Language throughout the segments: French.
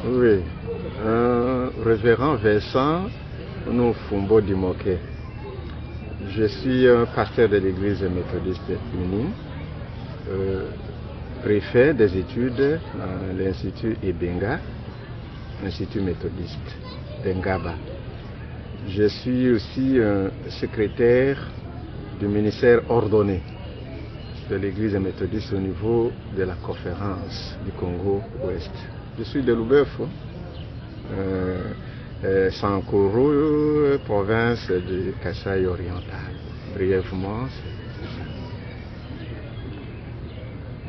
Oui, révérend Vincent Fumbo Dimoké. Je suis un pasteur de l'église méthodiste unie, préfet des études à l'institut Ebenga, institut méthodiste d'Engaba. Je suis aussi secrétaire du ministère ordonné de l'église méthodiste au niveau de la conférence du Congo-Ouest. Je suis de Loubeuf, Sankoro, province du Kasaï oriental. Brièvement, c'est ça.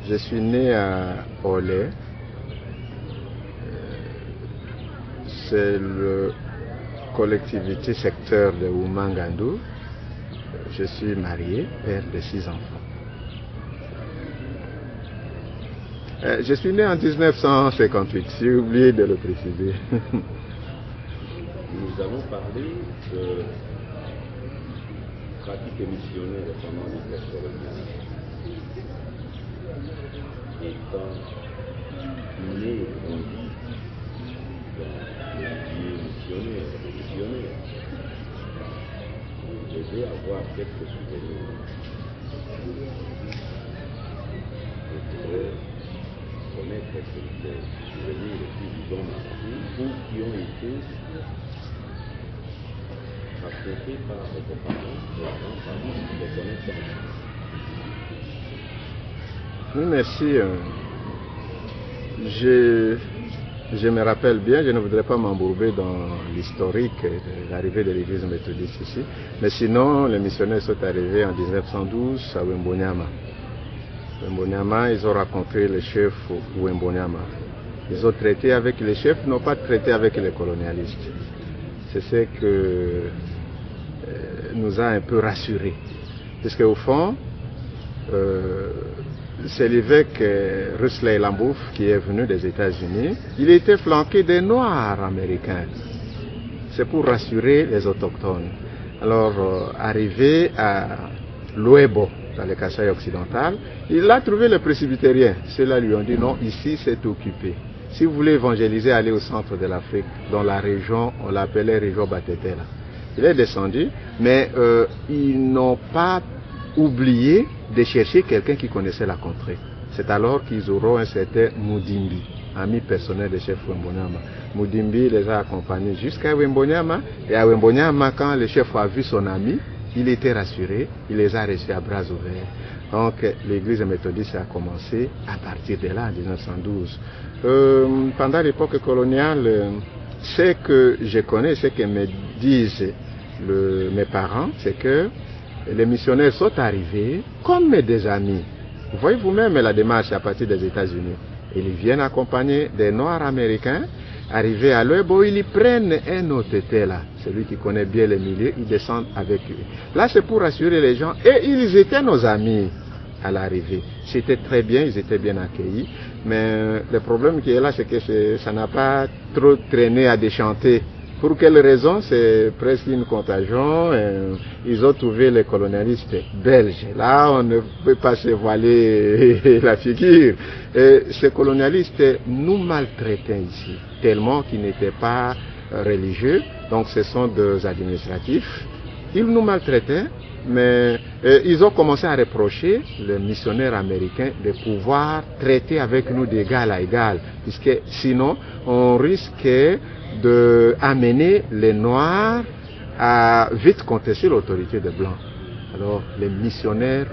Je suis né à Olé. C'est la collectivité secteur de Oumangandu. Je suis marié, père de 6 enfants. Je suis né en 1958, j'ai oublié de le préciser. Nous allons parler de pratique missionnaire pendant l'hiver colonial. Étant né et grandi dans le milieu missionnaire, je vais avoir quelques souvenirs. Connaître quelques souvenirs qui vous ont marqué ou qui ont été racontés par vos parents, par vos connaissances. Oui, merci. Je me rappelle bien, je ne voudrais pas m'embourber dans l'historique de l'arrivée de l'église méthodiste ici, mais sinon, les missionnaires sont arrivés en 1912 à Wembonyama. Wembonyama, ils ont rencontré le chef Wembonyama. Ils ont traité avec les chefs, n'ont pas traité avec les colonialistes. C'est ce que nous a un peu rassurés. Parce qu'au fond, c'est l'évêque Rusley Lambouf qui est venu des États-Unis. Il était flanqué des Noirs américains. C'est pour rassurer les autochtones. Alors, arrivé à Luebo, dans le Kasaï occidental, il a trouvé les presbytériens. Ceux-là lui ont dit non, ici c'est occupé. Si vous voulez évangéliser, allez au centre de l'Afrique, dans la région, on l'appelait région Batetela. Il est descendu, mais ils n'ont pas oublié de chercher quelqu'un qui connaissait la contrée. C'est alors qu'ils auront un certain Moudimbi, ami personnel de chef Wembonyama. Moudimbi les a accompagnés jusqu'à Wembonyama, et à Wembonyama, quand le chef a vu son ami, il était rassuré, il les a reçus à bras ouverts. Donc l'église méthodiste a commencé à partir de là, en 1912. Pendant l'époque coloniale, ce que je connais, ce que me disent mes parents, c'est que les missionnaires sont arrivés comme des amis. Vous voyez vous-même la démarche à partir des États-Unis. Ils viennent accompagner des Noirs américains. Arrivés à Luebo, ils prennent un hôtel là, celui qui connaît bien les milieux, ils descendent avec eux. Là, c'est pour rassurer les gens, et ils étaient nos amis à l'arrivée. C'était très bien, ils étaient bien accueillis, mais le problème qui est là, c'est que ça n'a pas trop traîné à déchanter. Pour quelle raison? C'est presque une contagion. Ils ont trouvé les colonialistes belges. Là, on ne peut pas se voiler la figure. Et ces colonialistes nous maltraitaient ici, tellement qu'ils n'étaient pas religieux. Donc, ce sont des administratifs. Ils nous maltraitaient, mais ils ont commencé à reprocher les missionnaires américains de pouvoir traiter avec nous d'égal à égal, puisque sinon, on risquait d'amener les Noirs à vite contester l'autorité des Blancs. Alors les missionnaires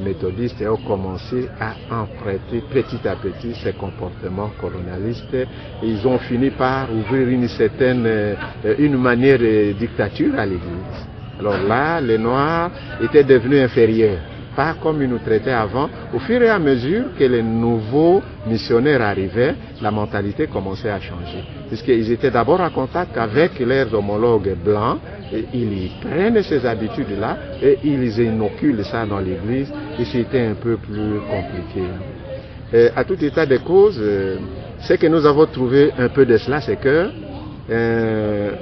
méthodistes et ont commencé à emprunter petit à petit ces comportements colonialistes. Et ils ont fini par ouvrir une manière de dictature à l'Église. Alors là, les Noirs étaient devenus inférieurs, pas comme ils nous traitaient avant. Au fur et à mesure que les nouveaux missionnaires arrivaient, la mentalité commençait à changer. Puisqu'ils étaient d'abord en contact avec leurs homologues blancs, et ils prennent ces habitudes-là et ils inoculent ça dans l'Église, et c'était un peu plus compliqué. Et à tout état de cause, ce que nous avons trouvé un peu de cela, c'est que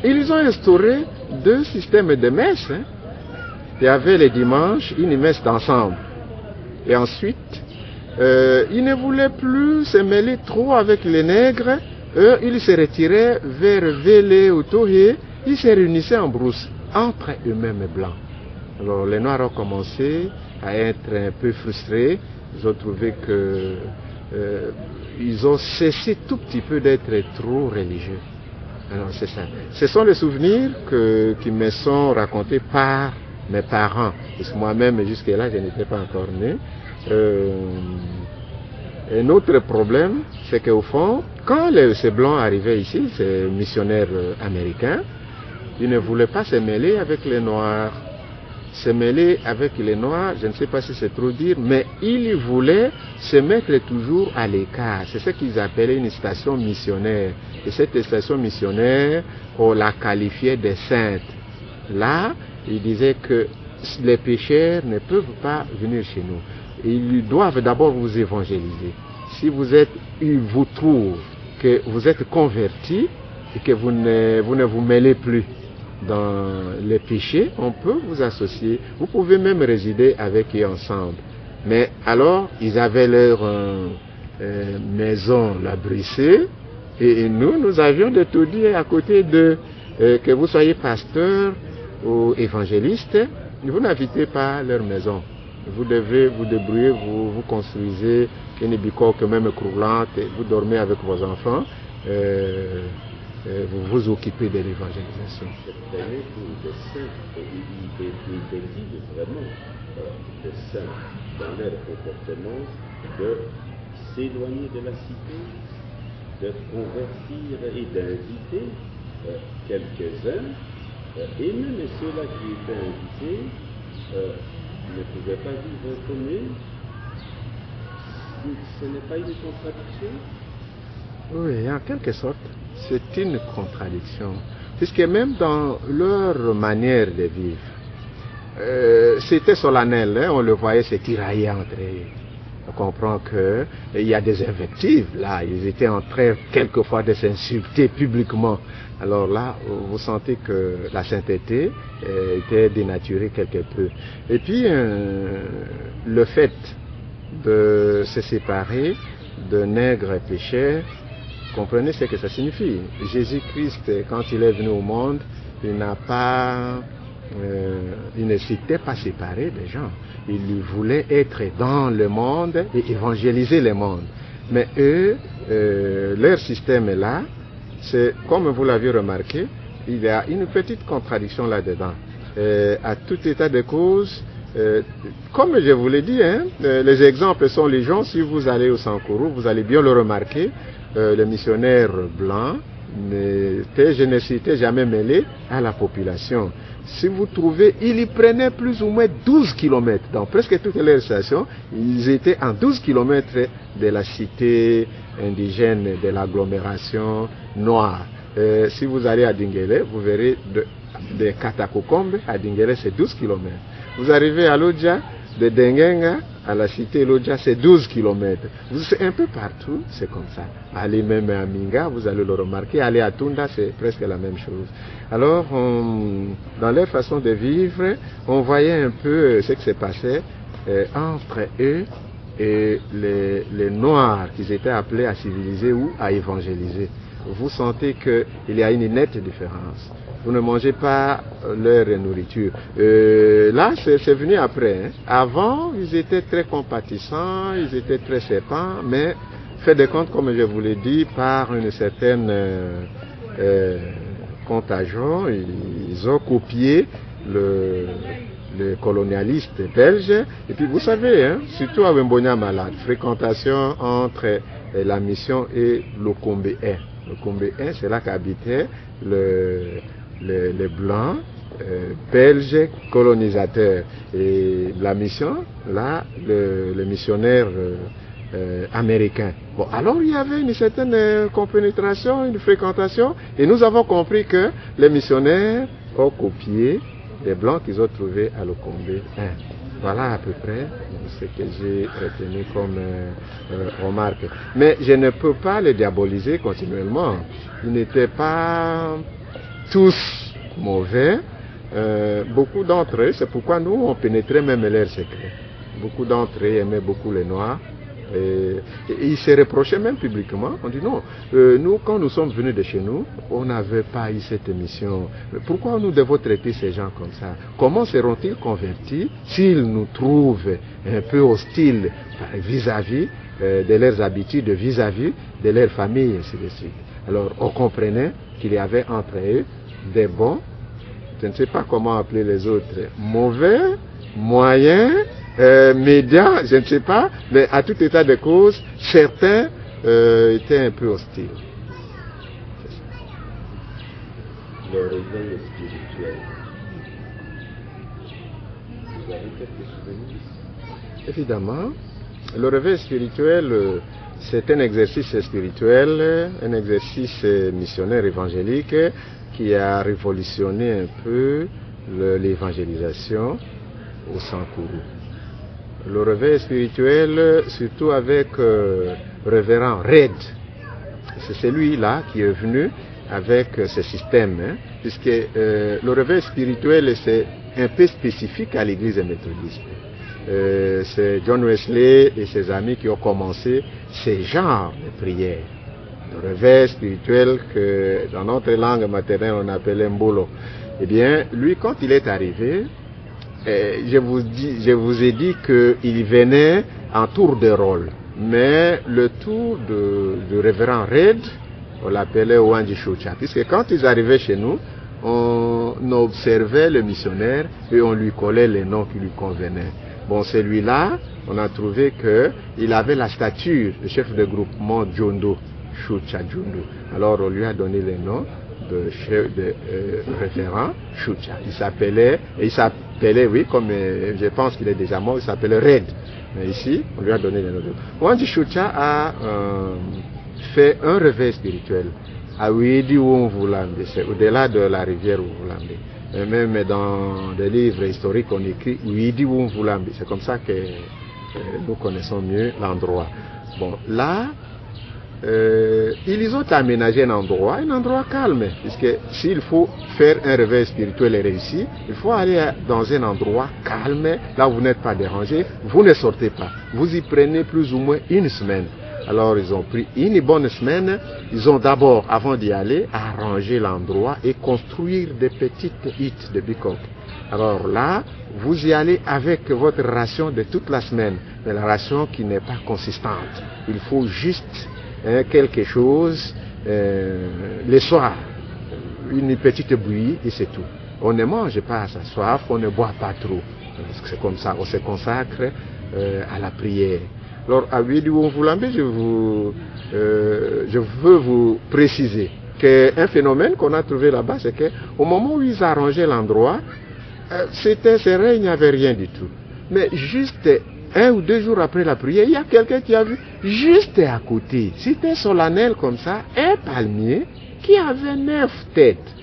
ils ont instauré 2 systèmes de messes. Il y avait les dimanches une messe d'ensemble. Et ensuite, ils ne voulaient plus se mêler trop avec les nègres. Eux, ils se retiraient vers Vélé ou Tohé. Ils se réunissaient en brousse, entre eux-mêmes blancs. Alors les Noirs ont commencé à être un peu frustrés. Ils ont trouvé que ils ont cessé tout petit peu d'être trop religieux. Alors c'est ça. Ce sont les souvenirs qui me sont racontés par mes parents. Parce que moi-même, jusque-là, je n'étais pas encore né. Un autre problème, c'est qu'au fond, quand ces blancs arrivaient ici, ces missionnaires américains, ils ne voulaient pas se mêler avec les Noirs. Se mêler avec les Noirs, je ne sais pas si c'est trop dire, mais ils voulaient se mettre toujours à l'écart. C'est ce qu'ils appelaient une station missionnaire. Et cette station missionnaire, on la qualifiait de sainte. Là, ils disaient que les pécheurs ne peuvent pas venir chez nous. Ils doivent d'abord vous évangéliser. Si ils vous trouvent que vous êtes convertis et que vous ne vous mêlez plus dans les péchés, on peut vous associer. Vous pouvez même résider avec eux ensemble. Mais alors, ils avaient leur maison la brisée, et nous avions de tout dire à côté de que vous soyez pasteur ou évangéliste, vous n'habitez pas leur maison. Vous devez vous débrouiller, vous construisez une bicoque même croulante, vous dormez avec vos enfants. Vous vous occupez de l'évangélisation. Cette année, pour des saints, ils exigent vraiment des saints dans leur comportement de s'éloigner de la cité, de convertir et d'inviter quelques-uns, et même ceux-là qui étaient invités ne pouvaient pas vivre comme eux. Ce n'est pas une contradiction? Oui, en quelque sorte, c'est une contradiction. Puisque même dans leur manière de vivre, c'était solennel, hein, on le voyait se tirailler entre eux. On comprend qu'il y a des invectives, là, ils étaient en train quelquefois de s'insulter publiquement. Alors là, vous sentez que la sainteté était dénaturée quelque peu. Et puis, le fait de se séparer de nègres et pécheurs, comprenez ce que ça signifie. Jésus-Christ, quand il est venu au monde, il ne s'était pas séparé des gens. Il voulait être dans le monde et évangéliser le monde. Mais eux, leur système est là. C'est, comme vous l'avez remarqué, il y a une petite contradiction là-dedans. À tout état de cause, comme je vous l'ai dit, hein, les exemples sont les gens. Si vous allez au Sankourou, vous allez bien le remarquer. Les missionnaires blancs je ne s'étais jamais mêlé à la population. Si vous trouvez, ils y prenaient plus ou moins 12 km. Dans presque toutes les stations, ils étaient en 12 km de la cité indigène, de l'agglomération noire. Si vous allez à Dinguélé, vous verrez de Katakokombe à Dinguélé, c'est 12 km. Vous arrivez à Lodja, de Dengenga à la cité Lodja, c'est 12 km. C'est un peu partout, c'est comme ça. Allez même à Minga, vous allez le remarquer. Allez à Tunda, c'est presque la même chose. Alors, dans leur façon de vivre, on voyait un peu ce qui se passait entre eux et les Noirs qu'ils étaient appelés à civiliser ou à évangéliser. Vous sentez qu'il y a une nette différence. Vous ne mangez pas leur nourriture. Là, c'est venu après. Hein. Avant, ils étaient très compatissants, ils étaient très serpents, mais fait de compte, comme je vous l'ai dit, par une certaine contagion, ils ont copié le colonialiste belge. Et puis vous savez, hein, surtout à Wembonyama, fréquentation entre la mission et Lokombe 1. Lokombe 1, c'est là qu'habitaient les Blancs belges colonisateurs. Et la mission, là, les missionnaires américains. Bon, alors il y avait une certaine compénétration, une fréquentation, et nous avons compris que les missionnaires ont copié les Blancs qu'ils ont trouvés à Lokombe 1. Voilà à peu près ce que j'ai retenu comme remarque. Mais je ne peux pas les diaboliser continuellement. Ils n'étaient pas tous mauvais. Beaucoup d'entre eux, c'est pourquoi nous, on pénétrait même leurs secrets. Beaucoup d'entre eux aimaient beaucoup les Noirs. Et ils se reprochaient même publiquement. On dit non, nous, quand nous sommes venus de chez nous, on n'avait pas eu cette mission. Pourquoi nous devons traiter ces gens comme ça? Comment seront-ils convertis s'ils nous trouvent un peu hostiles vis-à-vis de leurs habitudes, vis-à-vis de leur famille, et ainsi de suite. Alors, on comprenait qu'il y avait entre eux des bons, je ne sais pas comment appeler les autres, mauvais, moyens, médias, je ne sais pas, mais à tout état de cause, certains étaient un peu hostiles. Le réveil spirituel. Vous avez quelques souvenirs? Évidemment, le réveil spirituel, c'est un exercice spirituel, un exercice missionnaire évangélique qui a révolutionné un peu l'évangélisation au Sankourou. Le réveil spirituel, surtout avec révérend Red, c'est celui-là qui est venu avec ce système, hein, puisque le réveil spirituel, c'est un peu spécifique à l'église méthodiste. C'est John Wesley et ses amis qui ont commencé ces genres de prières. Le réveil spirituel que dans notre langue maternelle on appelle Mbolo. Eh bien, lui, quand il est arrivé, je vous ai dit qu'il venait en tour de rôle. Mais le tour du révérend Red, on l'appelait Wanji Shucha. Puisque quand ils arrivaient chez nous, on observait le missionnaire et on lui collait les noms qui lui convenaient. Bon, celui-là, on a trouvé qu'il avait la stature de chef de groupement Djondo, Shucha Djondo. Alors on lui a donné les noms de référent Shucha. Il s'appelait, oui, comme je pense qu'il est déjà mort, il s'appelait Red. Mais ici, on lui a donné les noms de... Wanji Shucha a fait un réveil spirituel à Widi Wumvulambe, c'est au-delà de la rivière Wumvulambe. Même dans des livres historiques, on écrit Widi Wumvulambe. C'est comme ça que nous connaissons mieux l'endroit. Bon, là, ils ont aménagé un endroit calme, puisque s'il faut faire un réveil spirituel et réussi, il faut aller dans un endroit calme, là où vous n'êtes pas dérangé, vous ne sortez pas. Vous y prenez plus ou moins une semaine. Alors ils ont pris une bonne semaine, ils ont d'abord, avant d'y aller, arrangé l'endroit et construire des petites huttes de bicoque. Alors là, vous y allez avec votre ration de toute la semaine, mais la ration qui n'est pas consistante. Il faut juste quelque chose le soir, une petite bouillie et c'est tout. On ne mange pas à sa soif, on ne boit pas trop. C'est comme ça, on se consacre à la prière. Alors, à Widi Wumvulambe, je veux vous préciser qu'un phénomène qu'on a trouvé là-bas, c'est qu'au moment où ils arrangeaient l'endroit, c'est vrai, il n'y avait rien du tout. Mais juste 1 ou 2 jours après la prière, il y a quelqu'un qui a vu, juste à côté, c'était solennel comme ça, un palmier qui avait 9 têtes.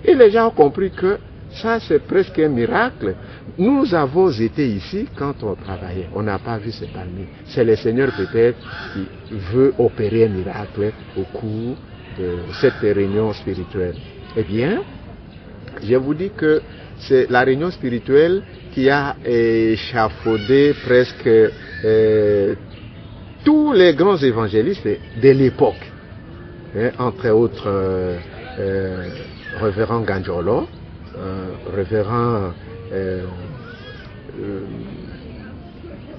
Et les gens ont compris que ça, c'est presque un miracle. Nous avons été ici quand on travaillait. On n'a pas vu ce palmier. C'est le Seigneur peut-être qui veut opérer un miracle au cours de cette réunion spirituelle. Eh bien, je vous dis que c'est la réunion spirituelle qui a échafaudé presque tous les grands évangélistes de l'époque. Entre autres, révérend Ganjolo, révérend...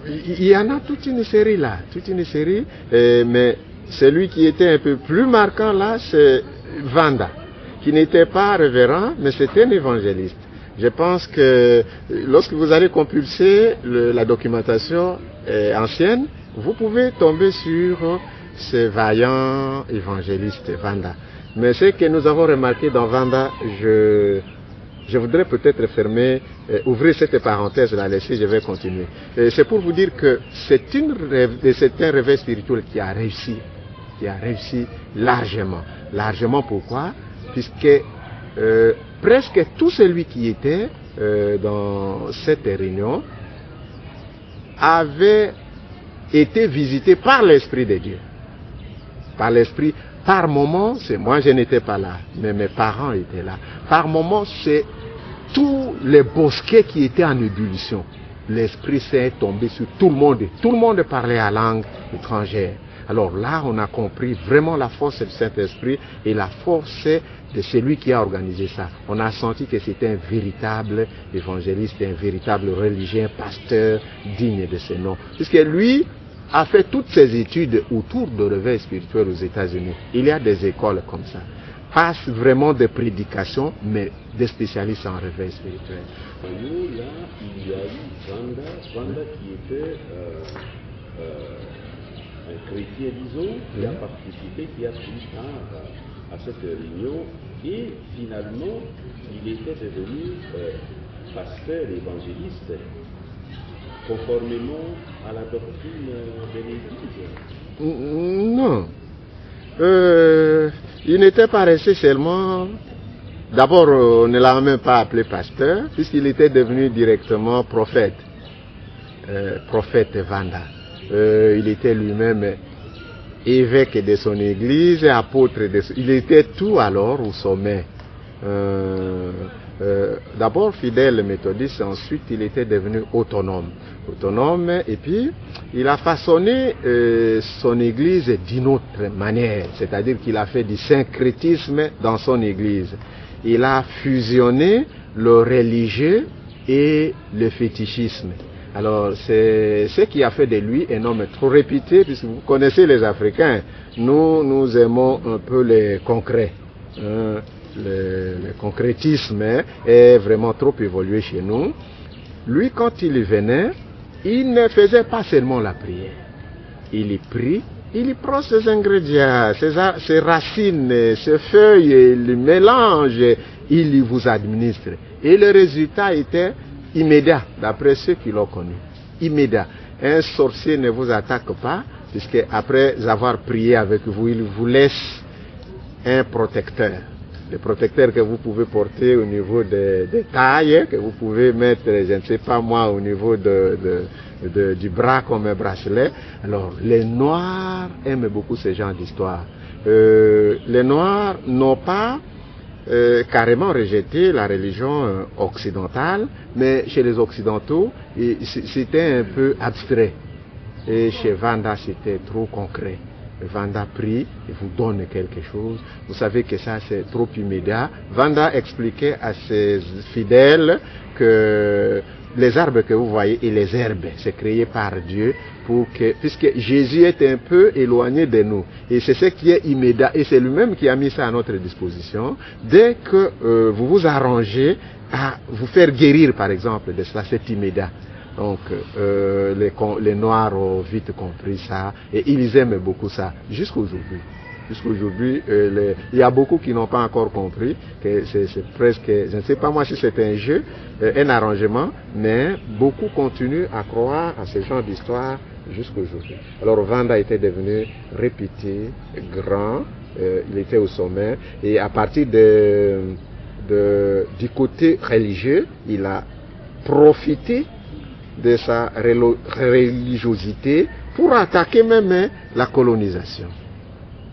il y en a toute une série là, mais celui qui était un peu plus marquant là, c'est Vanda, qui n'était pas révérend, mais c'était un évangéliste. Je pense que lorsque vous allez compulser la documentation ancienne, vous pouvez tomber sur ce vaillant évangéliste Vanda. Mais ce que nous avons remarqué dans Vanda, je voudrais peut-être ouvrir cette parenthèse, la laisser, je vais continuer. C'est pour vous dire que c'est un réveil spirituel qui a réussi largement. Largement pourquoi? Puisque presque tout celui qui était dans cette réunion avait été visité par l'Esprit de Dieu. Par l'Esprit, par moments, moi je n'étais pas là, mais mes parents étaient là. Par moments, c'est tous les bosquets qui étaient en ébullition. L'Esprit s'est tombé sur tout le monde. Tout le monde parlait en langue étrangère. Alors là, on a compris vraiment la force du Saint-Esprit et la force de celui qui a organisé ça. On a senti que c'était un véritable évangéliste, un véritable religieux, un pasteur digne de ce nom. Puisque lui a fait toutes ses études autour de réveil spirituel aux États-Unis. Il y a des écoles comme ça. Pas vraiment de prédication, mais des spécialistes en réveil spirituel. Nous, là, il y a eu Vanda qui était un chrétien, disons, qui a participé, qui a pris part à cette réunion, et finalement, il était devenu pasteur évangéliste, conformément à la doctrine de l'Église. Non. Il n'était pas resté seulement... D'abord, on ne l'a même pas appelé pasteur, puisqu'il était devenu directement prophète. Prophète Vanda. Il était lui-même évêque de son église, apôtre il était tout alors au sommet. D'abord fidèle méthodiste, ensuite il était devenu autonome, et puis il a façonné son église d'une autre manière, c'est-à-dire qu'il a fait du syncrétisme dans son église. Il a fusionné le religieux et le fétichisme. Alors, c'est ce qui a fait de lui un homme trop réputé, puisque vous connaissez les Africains, nous aimons un peu les concrets. Le concrétisme est vraiment trop évolué chez nous. Lui, quand il venait, il ne faisait pas seulement la prière. Il y prie, il y prend ses ingrédients, ses racines, ses feuilles, il les mélange, il y vous administre. Et le résultat était immédiat, d'après ceux qui l'ont connu. Immédiat. Un sorcier ne vous attaque pas, puisque après avoir prié avec vous, il vous laisse un protecteur. Le protecteur que vous pouvez porter au niveau des tailles, que vous pouvez mettre, je ne sais pas moi, au niveau du bras comme un bracelet. Alors, les Noirs aiment beaucoup ce genre d'histoire. Les Noirs n'ont pas carrément rejeté la religion occidentale, mais chez les Occidentaux, c'était un peu abstrait. Et chez Vanda, c'était trop concret. Vanda prie et vous donne quelque chose. Vous savez que ça, c'est trop immédiat. Vanda expliquait à ses fidèles que les arbres que vous voyez et les herbes, c'est créé par Dieu puisque Jésus est un peu éloigné de nous. Et c'est ce qui est immédiat. Et c'est lui-même qui a mis ça à notre disposition. Dès que vous vous arrangez à vous faire guérir, par exemple, de cela, c'est immédiat. Donc, les Noirs ont vite compris ça et ils aiment beaucoup ça jusqu'aujourd'hui. Jusqu'aujourd'hui, il y a beaucoup qui n'ont pas encore compris que c'est presque, je ne sais pas moi si c'est un jeu, un arrangement, mais beaucoup continuent à croire à ce genre d'histoire jusqu'aujourd'hui. Alors Vanda était devenu réputé, grand, il était au sommet et à partir du côté religieux, il a profité de sa religiosité pour attaquer même la colonisation.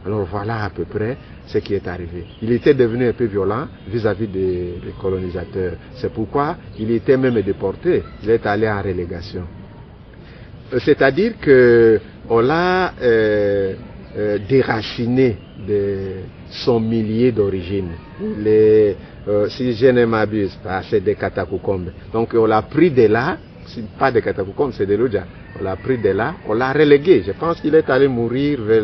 Alors voilà à peu près ce qui est arrivé. Il était devenu un peu violent vis-à-vis des colonisateurs. C'est pourquoi il était même déporté. Il est allé en relégation. C'est-à-dire qu'on l'a déraciné de son milieu d'origine. Si je ne m'abuse pas, c'est des Katakoukoumbes. Donc on l'a pris de là. Pas de Katakoukoumbes, c'est de l'Oudja. On l'a pris de là, on l'a relégué. Je pense qu'il est allé mourir vers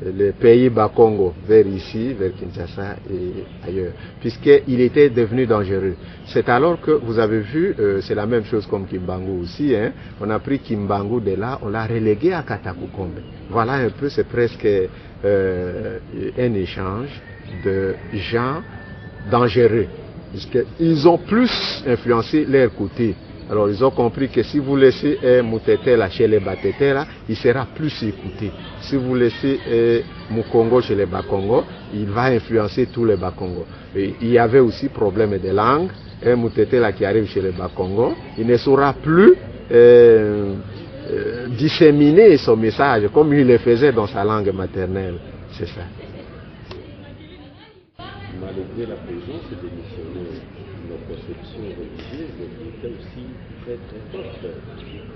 les pays Bas-Congo, vers ici, vers Kinshasa et ailleurs, puisqu'il était devenu dangereux. C'est alors que vous avez vu, c'est la même chose comme Kimbangu aussi, hein. On a pris Kimbangu de là, on l'a relégué à Katakukombe. Voilà un peu, c'est presque un échange de gens dangereux, puisqu'ils ont plus influencé leur côté. Alors ils ont compris que si vous laissez Moutete là chez les Batete là, il sera plus écouté. Si vous laissez Mukongo chez les Bakongo, il va influencer tous les Bakongo. Et il y avait aussi problème de langue. Un Moutete là qui arrive chez les Bakongo, il ne saura plus disséminer son message comme il le faisait dans sa langue maternelle. C'est ça. Malgré la présence des missionnaires, nos conceptions religieuses étaient aussi très très fortes.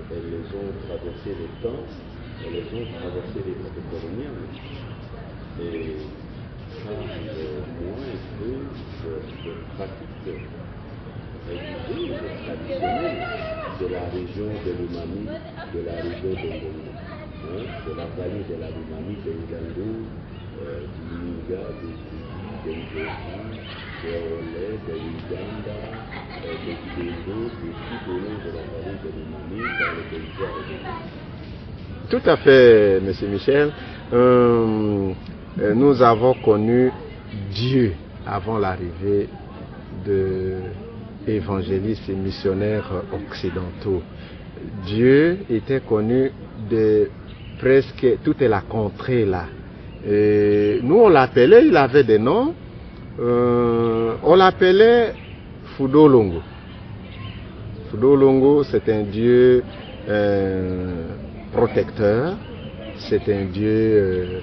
Elles les ont traversé les temps, elles les ont traversé l'époque coloniale. Et ça, moins un peu de pratiques religieuses, traditionnelles de la région de l'Umami, de la région de Ngongo, hein, de la vallée de la Lumami, de Ngango, du Ninga, du de Ivory, de Olé, de Uganda, de Kibengo, de tout au long de la vallée de l'Umami, dans le territoire de Tout à fait, M. Michel. Nous avons connu Dieu avant l'arrivée de évangélistes et missionnaires occidentaux. Dieu était connu de presque toute la contrée là. Et nous on l'appelait, il avait des noms, on l'appelait Fudolongo. Fudolongo, c'est un dieu protecteur, c'est un dieu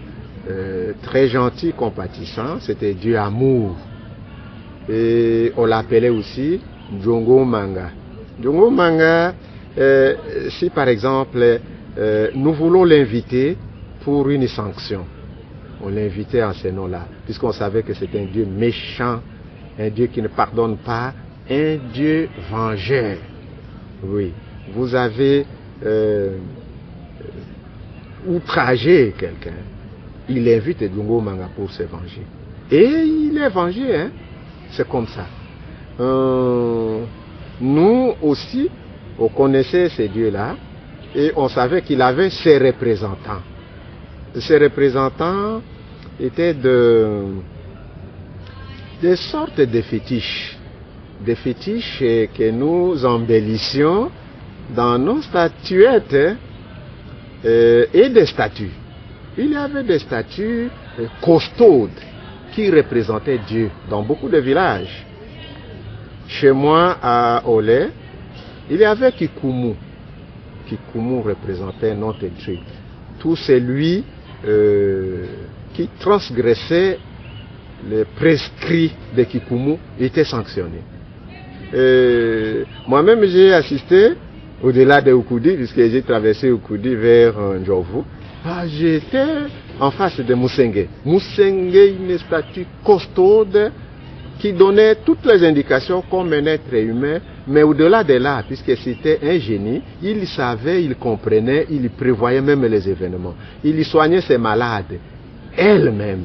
très gentil, compatissant, c'est un dieu amour. Et on l'appelait aussi Djongo Manga. Djongo Manga, si par exemple nous voulons l'inviter pour une sanction, on l'invitait en ce nom-là, puisqu'on savait que c'est un Dieu méchant, un Dieu qui ne pardonne pas, un Dieu vengeur. Oui, vous avez outragé quelqu'un, il invite Djongo Manga pour se venger. Et il est vengé, hein? C'est comme ça. Nous aussi, on connaissait ces dieux-là, et on savait qu'il avait ses représentants. Ces représentants étaient des sortes de fétiches. Des fétiches que nous embellissions dans nos statuettes et des statues. Il y avait des statues costaudes qui représentaient Dieu dans beaucoup de villages. Chez moi, à Olé, il y avait Kikumu. Kikumu représentait notre Dieu. Tout celui qui transgressait les prescrits de Kikumu était sanctionné. Moi-même, j'ai assisté au-delà de Oukoudi, puisque j'ai traversé Oukoudi vers Ndjovu. J'étais en face de Moussenge. Moussenge, une statue costaude qui donnait toutes les indications comme un être humain, mais au-delà de là, puisque c'était un génie, il savait, il comprenait, il prévoyait même les événements. Il soignait ses malades, elle-même,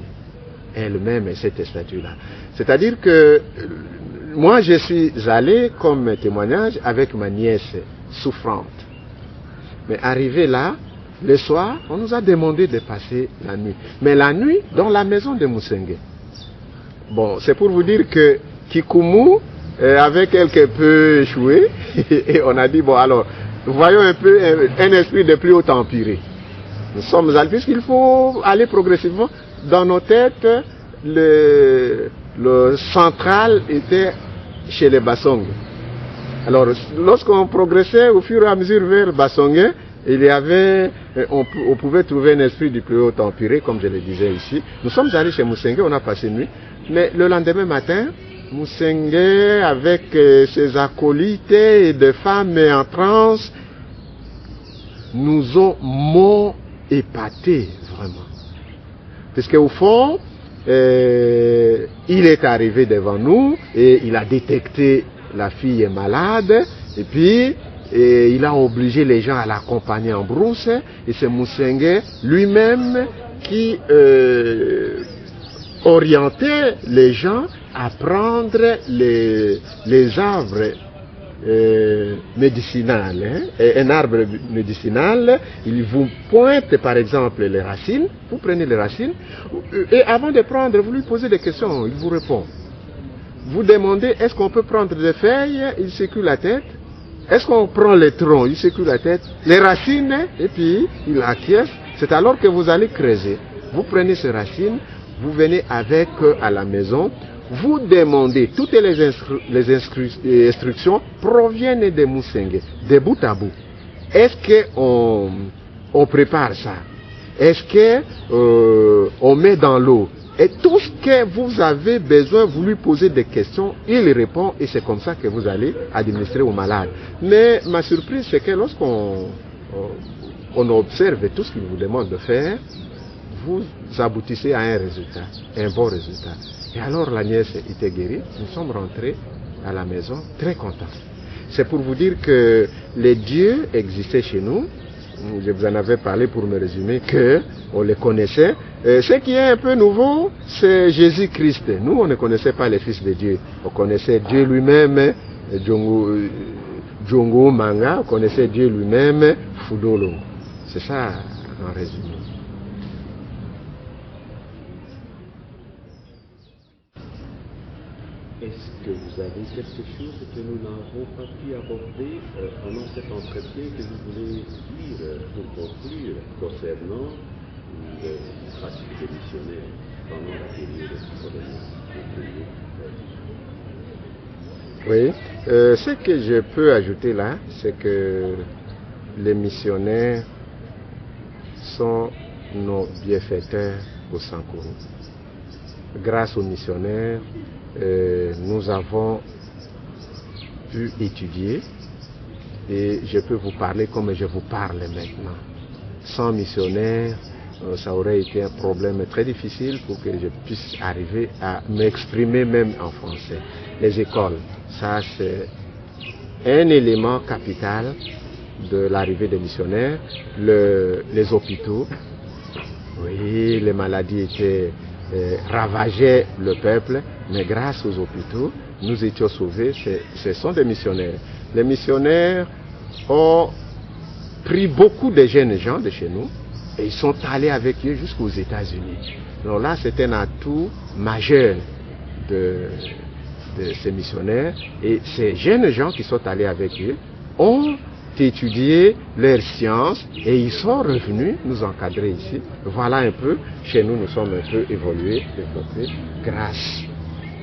cette statue-là. C'est-à-dire que moi, je suis allé comme témoignage avec ma nièce souffrante. Mais arrivé là, le soir, on nous a demandé de passer la nuit. Mais la nuit, dans la maison de Moussenge. Bon, c'est pour vous dire que Kikumu avait quelque peu échoué. Et on a dit, bon alors, voyons un peu un esprit de plus haut empiré. Nous sommes allés, puisqu'il faut aller progressivement. Dans nos têtes, le central était chez les Bassongue. Alors, lorsqu'on progressait au fur et à mesure vers Bassongue, il y avait, on pouvait trouver un esprit du plus haut empiré, comme je le disais ici. Nous sommes allés chez Moussenge, on a passé une nuit. Mais le lendemain matin, Moussenge, avec ses acolytes et des femmes en transe, nous ont épatés, vraiment. Parce qu'au fond, il est arrivé devant nous et il a détecté la fille est malade. Et puis, et il a obligé les gens à l'accompagner en brousse, et c'est Musengue lui-même qui orientait les gens à prendre les arbres médicinal, un arbre médicinal, il vous pointe par exemple les racines, vous prenez les racines, et avant de prendre, vous lui posez des questions, il vous répond. Vous demandez, est-ce qu'on peut prendre des feuilles, il secoue la tête. Est-ce qu'on prend les troncs, il secoue la tête. Les racines, et puis il acquiesce. C'est alors que vous allez creuser. Vous prenez ces racines, vous venez avec à la maison, vous demandez, toutes les instructions proviennent de Musengue, de bout à bout. Est-ce qu'on prépare ça? Est-ce qu'on met dans l'eau? Et tout ce que vous avez besoin, vous lui posez des questions, il répond et c'est comme ça que vous allez administrer aux malades. Mais ma surprise, c'est que lorsqu'on observe tout ce qu'il vous demande de faire, vous aboutissez à un résultat, un bon résultat. Et alors la nièce était guérie, nous sommes rentrés à la maison très contents. C'est pour vous dire que les dieux existaient chez nous. Je vous en avais parlé pour me résumer qu'on les connaissait. Ce qui est un peu nouveau, c'est Jésus-Christ. Nous, on ne connaissait pas les fils de Dieu. On connaissait Dieu lui-même, Djongo Manga, on connaissait Dieu lui-même, Fudolo. C'est ça en résumé. Est-ce que vous avez quelque chose que nous n'avons pas pu aborder pendant cet entretien que vous voulez dire pour conclure concernant le pratique des missionnaires pendant la période coloniale? Oui, ce que je peux ajouter là, c'est que les missionnaires sont nos bienfaiteurs au Sankuru. Grâce aux missionnaires, nous avons pu étudier et je peux vous parler comme je vous parle maintenant. Sans missionnaires, ça aurait été un problème très difficile pour que je puisse arriver à m'exprimer même en français. Les écoles, ça c'est un élément capital de l'arrivée des missionnaires. Les hôpitaux, oui, les maladies ravageaient le peuple, mais grâce aux hôpitaux, nous étions sauvés. Ce sont des missionnaires. Les missionnaires ont pris beaucoup de jeunes gens de chez nous et ils sont allés avec eux jusqu'aux États-Unis. Donc là, c'est un atout majeur de ces missionnaires. Et ces jeunes gens qui sont allés avec eux ont étudié leurs sciences et ils sont revenus nous encadrer ici. Voilà un peu, chez nous, nous sommes un peu évolués, développés grâce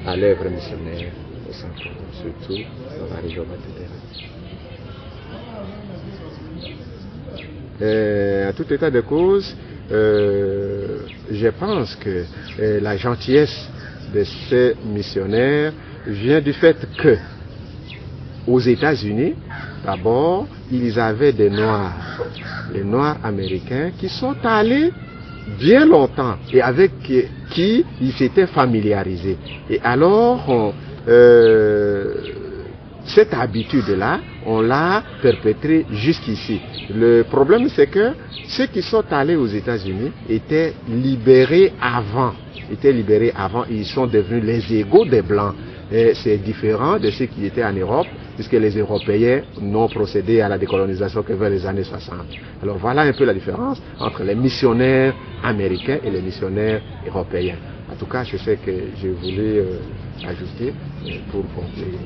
à l'œuvre missionnaire au centre, surtout dans la région méditerranéenne. À tout état de cause, je pense que la gentillesse de ces missionnaires vient du fait que aux États-Unis, d'abord, ils avaient des Noirs, les Noirs américains, qui sont allés bien longtemps et avec qui ils s'étaient familiarisés. Et alors, cette habitude-là, on l'a perpétrée jusqu'ici. Le problème, c'est que ceux qui sont allés aux États-Unis étaient libérés avant. Ils sont devenus les égaux des Blancs. Et c'est différent de ceux qui étaient en Europe, puisque les Européens n'ont procédé à la décolonisation que vers les années 60. Alors voilà un peu la différence entre les missionnaires américains et les missionnaires européens. En tout cas, c'est ce que je voulais ajouter pour conclure.